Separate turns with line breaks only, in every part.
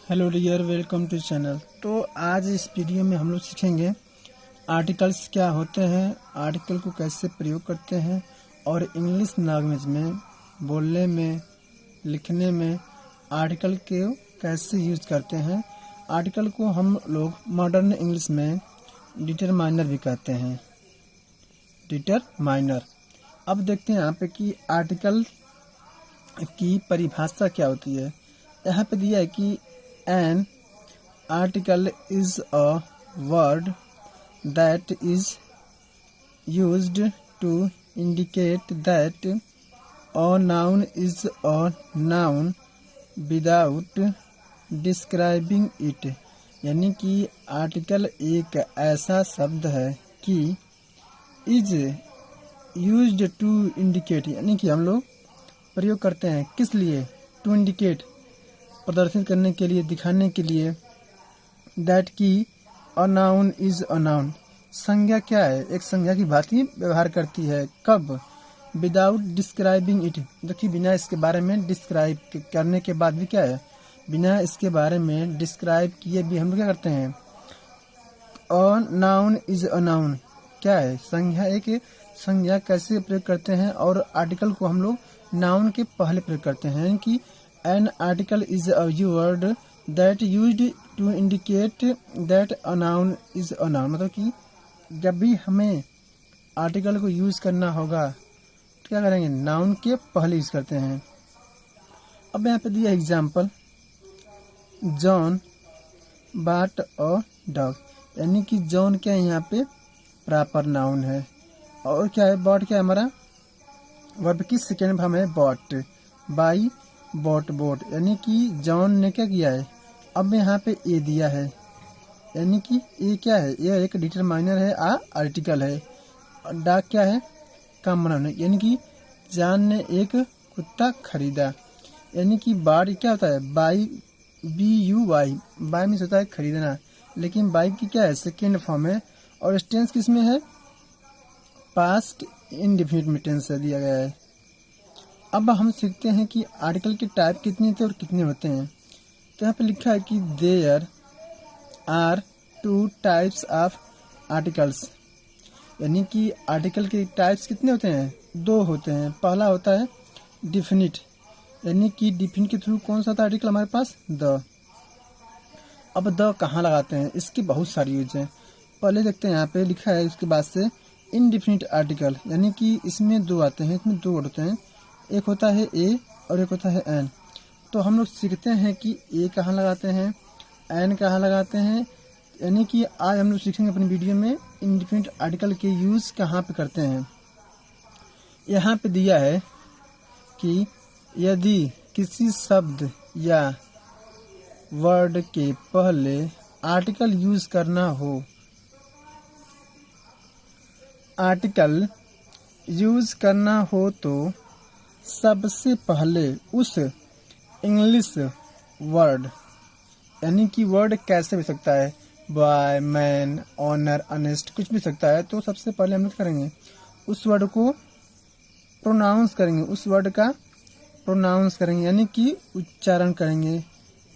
Hello dear, welcome to channel. तो आज इस वीडियो में हम लोग सीखेंगे आर्टिकल्स क्या होते हैं, आर्टिकल को कैसे प्रयोग करते हैं और इंग्लिश लैंग्वेज में बोलने में लिखने में आर्टिकल के कैसे यूज करते हैं। आर्टिकल को हम लोग मॉडर्न इंग्लिश में डिटरमाइनर भी कहते हैं, डिटरमाइनर। अब देखते हैं यहाँ पे कि आर्टिकल की परिभाषा क्या होती है। यहाँ पे दिया है कि an article is a word that is used to indicate that a noun is a noun without describing it। यानी कि आर्टिकल एक ऐसा शब्द है कि is used to indicate, यानी कि हम लोग प्रयोग करते हैं किस लिए, to indicate प्रदर्शित करने के लिए, दिखाने के लिए, दैट की a noun is a noun, संज्ञा क्या है, एक संज्ञा की भांति व्यवहार करती है। कब? विदाउट डिस्क्राइबिंग इट, देखिए बिना इसके बारे में डिस्क्राइब करने के बाद भी क्या है, बिना इसके बारे में डिस्क्राइब किए भी हम लोग क्या करते हैं। A noun is a noun क्या है, संज्ञा। एक संज्ञा कैसे प्रयोग करते हैं और आर्टिकल को हम लोग नाउन के पहले प्रयोग करते हैं। यानी कि an article is a word that used to indicate that a noun is a noun। मतलब कि जब भी हमें आर्टिकल को यूज करना होगा तो क्या करेंगे, नाउन के पहले यूज करते हैं। अब यहाँ पे दिया एग्जाम्पल, जॉन बाट अ डॉग, यानी कि जॉन क्या है यहाँ पे प्रॉपर नाउन है, और क्या है बॉट, क्या है हमारा वर्ब की सेकेंड फॉर्म है बॉट, बाई बॉट बोट, यानी कि जॉन ने क्या किया है। अब यहाँ पे ए दिया है, यानी कि ए क्या है, यह एक डिटरमाइनर है, आर्टिकल है। डॉग क्या है, कॉमन नाउन है, यानी कि जॉन ने एक कुत्ता खरीदा। यानी कि बाय क्या होता है, बाई BUY, बाय मीन्स होता है खरीदना, लेकिन बाई की क्या है सेकेंड फॉर्म है, और टेंस किस में है, पास्ट इंडेफिनिट टेंस से दिया गया है। अब हम सीखते हैं कि आर्टिकल के टाइप कितने थे और कितने होते हैं। तो यहाँ पे लिखा है कि there are 2 types of articles, यानी कि आर्टिकल के टाइप्स कितने होते हैं, 2 होते हैं। पहला होता है डिफिनिट, यानी कि डिफिनिट के थ्रू कौन सा था आर्टिकल हमारे पास, द। अब द कहाँ लगाते हैं, इसकी बहुत सारी यूज है। पहले देखते हैं, यहाँ पे लिखा है उसके बाद से इनडिफिनिट आर्टिकल, यानी कि इसमें 2 आते हैं, इसमें 2 वर्ड होते हैं, एक होता है ए और एक होता है एन। तो हम लोग सीखते हैं कि ए कहाँ लगाते हैं, एन कहाँ लगाते हैं। यानी कि आज हम लोग सीखेंगे अपनी वीडियो में इंडिफिनिट आर्टिकल के यूज कहाँ पे करते हैं। यहाँ पे दिया है कि यदि किसी शब्द या वर्ड के पहले आर्टिकल यूज करना हो, आर्टिकल यूज करना हो तो सबसे पहले उस इंग्लिश वर्ड, यानी कि वर्ड कैसे भी सकता है, बॉय, मैन, ऑनर, ऑनेस्ट, कुछ भी सकता है। तो सबसे पहले हम लोग करेंगे उस वर्ड को प्रोनाउंस करेंगे, उस वर्ड का प्रोनाउंस करेंगे, यानी कि उच्चारण करेंगे।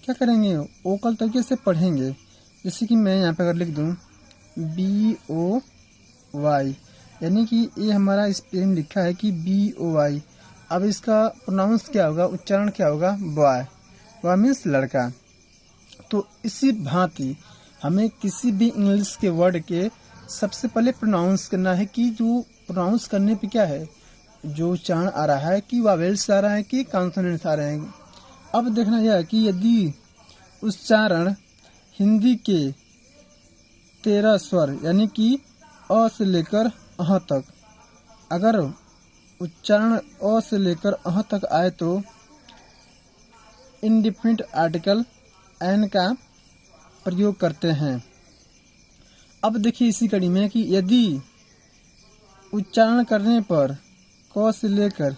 क्या करेंगे, वोकल तरीके से पढ़ेंगे। जैसे कि मैं यहाँ पे अगर लिख दूँ BOY, यानी कि ये हमारा स्पेलिंग लिखा है कि BOY। अब इसका प्रोनाउंस क्या होगा, उच्चारण क्या होगा, बॉय, बॉय मीन्स लड़का। तो इसी भांति हमें किसी भी इंग्लिश के वर्ड के सबसे पहले प्रोनाउंस करना है कि जो प्रोनाउंस करने पे क्या है, जो उच्चारण आ रहा है कि वावेल्स आ रहा है कि कॉन्सोनेंट्स आ रहे हैं। अब देखना यह है कि यदि उच्चारण हिंदी के 13 स्वर, यानी कि अ से लेकर अह तक, अगर उच्चारण अ से लेकर अह तक आए तो इंडिफिनिट आर्टिकल एन का प्रयोग करते हैं। अब देखिए इसी कड़ी में कि यदि उच्चारण करने पर क से लेकर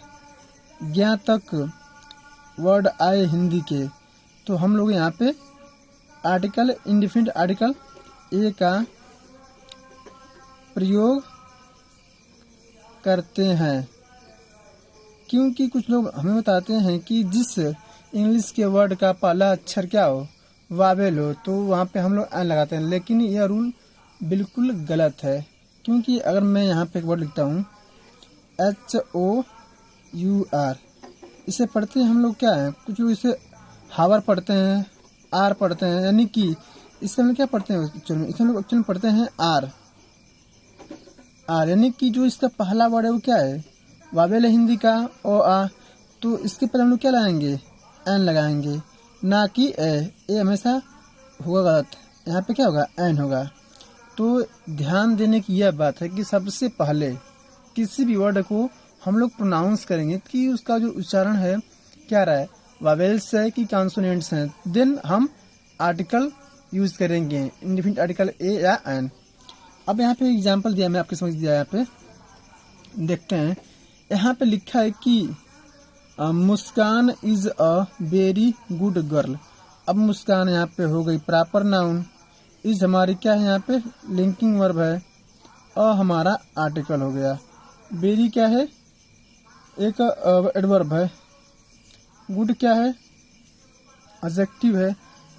ज्ञ तक वर्ड आए हिंदी के, तो हम लोग यहाँ पे आर्टिकल इंडिफिनिट आर्टिकल ए का प्रयोग करते हैं। क्योंकि कुछ लोग हमें बताते हैं कि जिस इंग्लिश के वर्ड का पहला अक्षर क्या हो, वावेल हो तो वहाँ पे हम लोग एन लगाते हैं, लेकिन यह रूल बिल्कुल गलत है। क्योंकि अगर मैं यहाँ पे एक वर्ड लिखता हूँ HOUR, इसे पढ़ते हैं हम लोग क्या है, कुछ लोग इसे हावर पढ़ते हैं, आर पढ़ते हैं, यानी कि इससे हम लोग क्या पढ़ते हैं एक्चुअल में, इसे हम लोग एक्चुअल में पढ़ते हैं आर, यानी कि जो इसका पहला वर्ड है वो क्या है, वावेल है हिंदी का ओ आ, तो इसके पहले हम लोग क्या लगाएंगे, एन लगाएंगे, ना कि ए हमेशा होगा गलत, यहाँ पे क्या होगा, एन होगा। तो ध्यान देने की यह बात है कि सबसे पहले किसी भी वर्ड को हम लोग प्रोनाउंस करेंगे कि उसका जो उच्चारण है क्या रहा है, वावेल्स है कि कॉन्सोनेंट्स हैं, देन हम आर्टिकल यूज करेंगे, इंडिफिनिट आर्टिकल ए या एन। अब यहाँ पे एग्जांपल दिया, मैं आपके समझ दिया, यहाँ पे देखते हैं। यहाँ पे लिखा है कि Muskan is a very good girl. अब मुस्कान यहाँ पे हो गई प्रॉपर नाउन, इज हमारी क्या है यहाँ पे लिंकिंग वर्ब है, हमारा आर्टिकल हो गया, वेरी क्या है एक एडवर्ब है, गुड क्या है एडजेक्टिव है,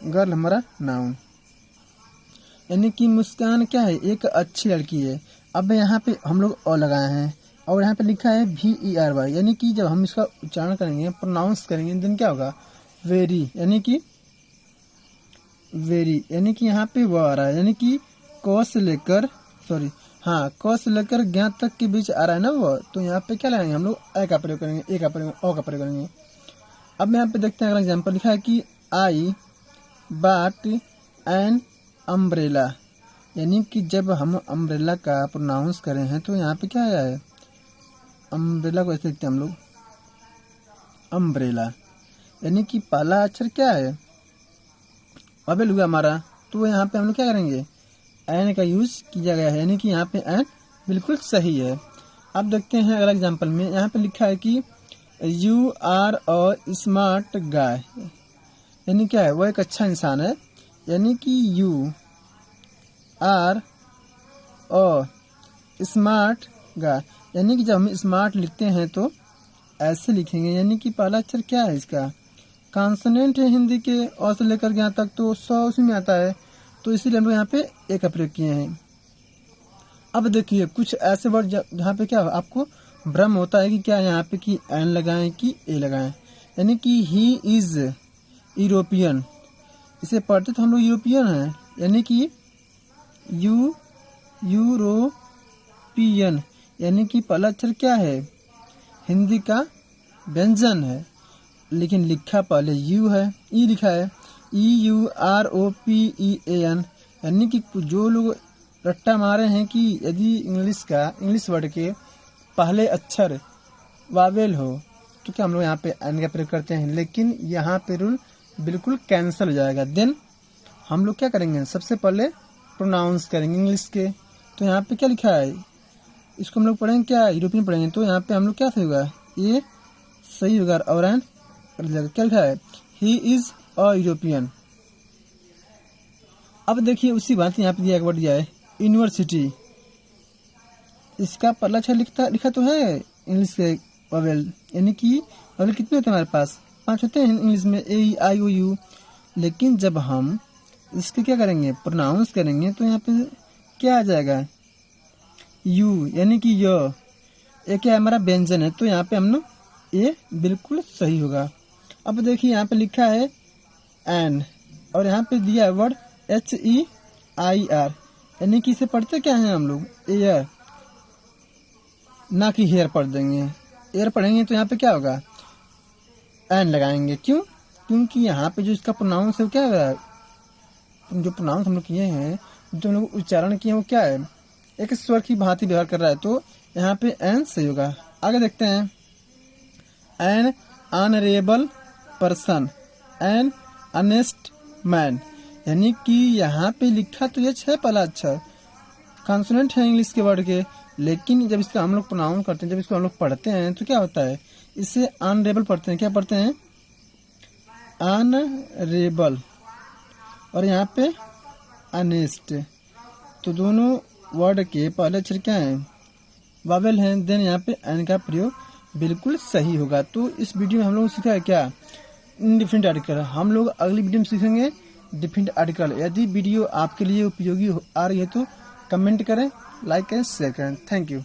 गर्ल हमारा नाउन। यानी कि मुस्कान क्या है, एक अच्छी लड़की है। अब यहाँ पे हम लोग ओ लगाए हैं और यहाँ पे लिखा है VERY, यानी कि जब हम इसका उच्चारण करेंगे, प्रोनाउंस करेंगे, देन क्या होगा, वेरी, यानी कि वेरी, यानी कि यहाँ पे वो आ रहा है, यानी कि क से लेकर क से लेकर ज्ञ तक के बीच आ रहा है ना वो, तो यहाँ पे क्या लगाएंगे हम लोग, ए का प्रयोग करेंगे, ए का प्रयोग, ओ का प्रयोग करेंगे। अब यहाँ पे देखते हैं अगला एग्जाम्पल लिखा है कि आई बॉट एन अम्ब्रेला, यानी कि जब हम अम्ब्रेला का प्रोनाउंस करें हैं तो यहाँ पे क्या आया है, अम्ब्रेला को ऐसे लिखते हैं हम लोग, अम्ब्रेला, यानी कि पहला अक्षर क्या है, वावेल हुआ हमारा, तो यहाँ पे हम लोग क्या करेंगे, एन का यूज किया गया है, यानी कि यहाँ पे एन बिल्कुल सही है। अब देखते हैं अगला एग्जाम्पल में, यहाँ पे लिखा है कि you are a smart guy, यानी क्या है, वो एक अच्छा इंसान है, यानी कि you are a smart guy, यानी कि जब हम स्मार्ट लिखते हैं तो ऐसे लिखेंगे, यानी कि पहला अक्षर क्या है इसका, कॉन्सोनेंट है हिंदी के, और से लेकर यहाँ तक तो 100 उसी में आता है, तो इसीलिए हम लोग यहाँ पे ए का प्रयोग किए हैं। अब देखिए कुछ ऐसे वर्ड जहाँ पे क्या आपको भ्रम होता है कि क्या यहाँ पे कि एन लगाएं कि ए लगाएं, यानी कि ही इज यूरोपियन, इसे पढ़ते तो हम लोग यूरोपियन हैं, यानी कि यूरोपियन, यानी कि पहला अक्षर क्या है, हिंदी का व्यंजन है, लेकिन लिखा पहले यू है, ई लिखा है, EUROPEAN, यानी कि जो लोग रट्टा मारे हैं कि यदि इंग्लिश वर्ड के पहले अक्षर वावेल हो तो क्या हम लोग यहाँ पे एन का प्रयोग करते हैं, लेकिन यहाँ पे रूल बिल्कुल कैंसिल हो जाएगा। देन हम लोग क्या करेंगे, सबसे पहले प्रोनाउंस करेंगे इंग्लिश के, तो यहाँ पे क्या लिखा है, इसको हम लोग पढ़ेंगे क्या, यूरोपियन पढ़ेंगे, तो यहाँ पे हम लोग क्या सही होगा, ये सही होगा, और एन क्या लिखा है, ही इज अ यूरोपियन। अब देखिए उसी बात यहाँ पे दिया एक वर्ड दिया है यूनिवर्सिटी, इसका पहला अक्षर लिखा तो है इंग्लिश के वावेल, यानी कि वावेल कितने होते हैं हमारे पास, 5 होते हैं इंग्लिश में, AEIOU, लेकिन जब हम इसके क्या करेंगे, प्रोनाउंस करेंगे, तो यहाँ पे क्या आ जाएगा, यू, यानी कि य, ये क्या हमारा व्यंजन है, तो यहाँ पे हम लोग ये बिल्कुल सही होगा। अब देखिए यहाँ पे लिखा है एन, और यहाँ पे दिया है वर्ड HEIR, यानी कि इसे पढ़ते क्या है हम लोग, एयर, ना कि हेयर पढ़ देंगे, एयर पढ़ेंगे तो यहाँ पे क्या होगा, एन लगाएंगे, क्यों, क्योंकि यहाँ पे जो इसका प्रोनाउंस है वो क्या है, जो प्रोनाउंस हम लोग किए हैं, जो हम लोग उच्चारण किए हैं वो क्या है, एक स्वर की भांति व्यवहार कर रहा है, तो यहाँ पे एन सही होगा। आगे देखते हैं, N honourable person, an honest man, यानी कि यहाँ पे लिखा तो एच है पहला अक्षर, कॉन्सोनेंट है इंग्लिश के वर्ड के, लेकिन जब इसका हम लोग प्रोनाउंस करते हैं, जब इसको हम लोग पढ़ते हैं तो क्या होता है, इसे ऑनरेबल पढ़ते हैं, क्या पढ़ते हैं, ऑनरेबल, और यहाँ पे ऑनेस्ट, तो दोनों वर्ड के पहले अक्षर क्या हैं, वावेल हैं, देन यहाँ पे एन का प्रयोग बिल्कुल सही होगा। तो इस वीडियो में हम लोग सीखा है क्या, इंडिफिनिट आर्टिकल। हम लोग अगली वीडियो में सीखेंगे डिफरेंट आर्टिकल। यदि वीडियो आपके लिए उपयोगी आ रही है तो कमेंट करें, लाइक करें, शेयर करें। Thank you.